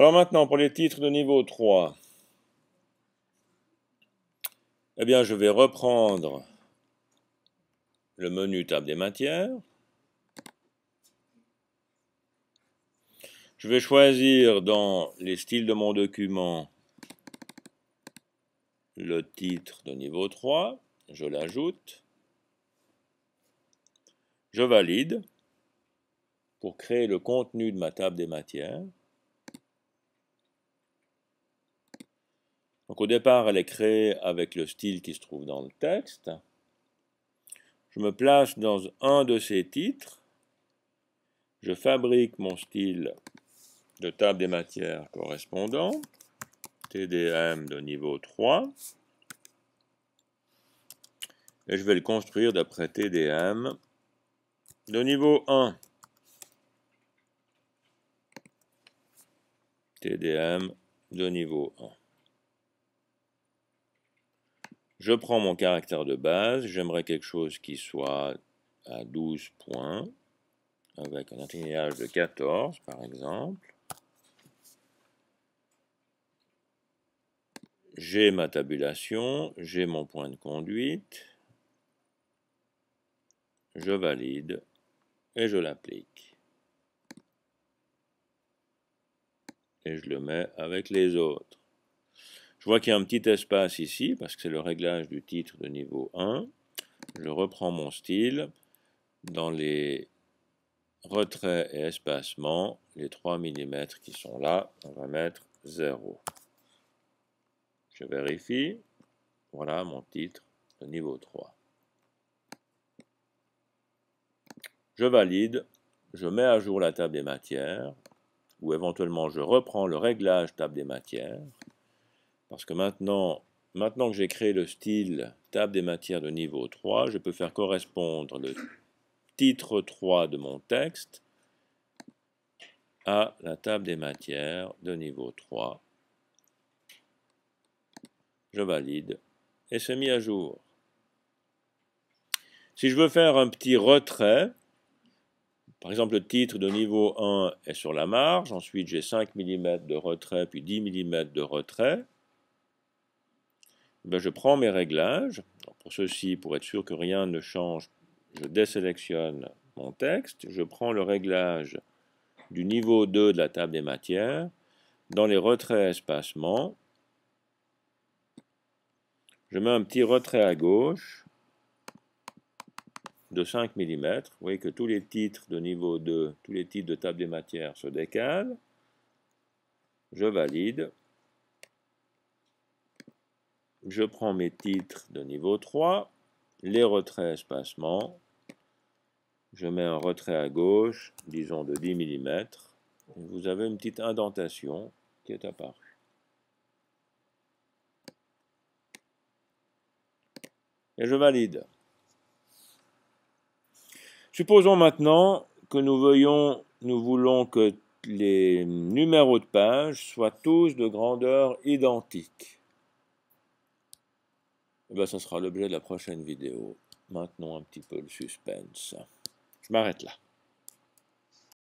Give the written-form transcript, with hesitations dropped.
Alors maintenant, pour les titres de niveau 3, eh bien, je vais reprendre le menu table des matières. Je vais choisir dans les styles de mon document le titre de niveau 3. Je l'ajoute. Je valide pour créer le contenu de ma table des matières. Donc au départ, elle est créée avec le style qui se trouve dans le texte. Je me place dans un de ces titres. Je fabrique mon style de table des matières correspondant, TDM de niveau 3. Et je vais le construire d'après TDM de niveau 1. TDM de niveau 1. Je prends mon caractère de base, j'aimerais quelque chose qui soit à 12 points, avec un atténuage de 14 par exemple. J'ai ma tabulation, j'ai mon point de conduite, je valide et je l'applique. Et je le mets avec les autres. Je vois qu'il y a un petit espace ici, parce que c'est le réglage du titre de niveau 1. Je reprends mon style. Dans les retraits et espacements, les 3 mm qui sont là, on va mettre 0. Je vérifie. Voilà mon titre de niveau 3. Je valide. Je mets à jour la table des matières, ou éventuellement je reprends le réglage table des matières. Parce que maintenant que j'ai créé le style table des matières de niveau 3, je peux faire correspondre le titre 3 de mon texte à la table des matières de niveau 3. Je valide et c'est mis à jour. Si je veux faire un petit retrait, par exemple le titre de niveau 1 est sur la marge, ensuite j'ai 5 mm de retrait puis 10 mm de retrait, ben je prends mes réglages. Pour ceci, pour être sûr que rien ne change, je désélectionne mon texte, je prends le réglage du niveau 2 de la table des matières, dans les retraits espacements, je mets un petit retrait à gauche de 5 mm, vous voyez que tous les titres de niveau 2, tous les titres de table des matières se décalent, je valide, je prends mes titres de niveau 3, les retraits espacements, je mets un retrait à gauche, disons de 10 mm, et vous avez une petite indentation qui est apparue. Et je valide. Supposons maintenant que nous voulons que les numéros de page soient tous de grandeur identique. Et bien, ça sera l'objet de la prochaine vidéo. Maintenons un petit peu le suspense. Je m'arrête là.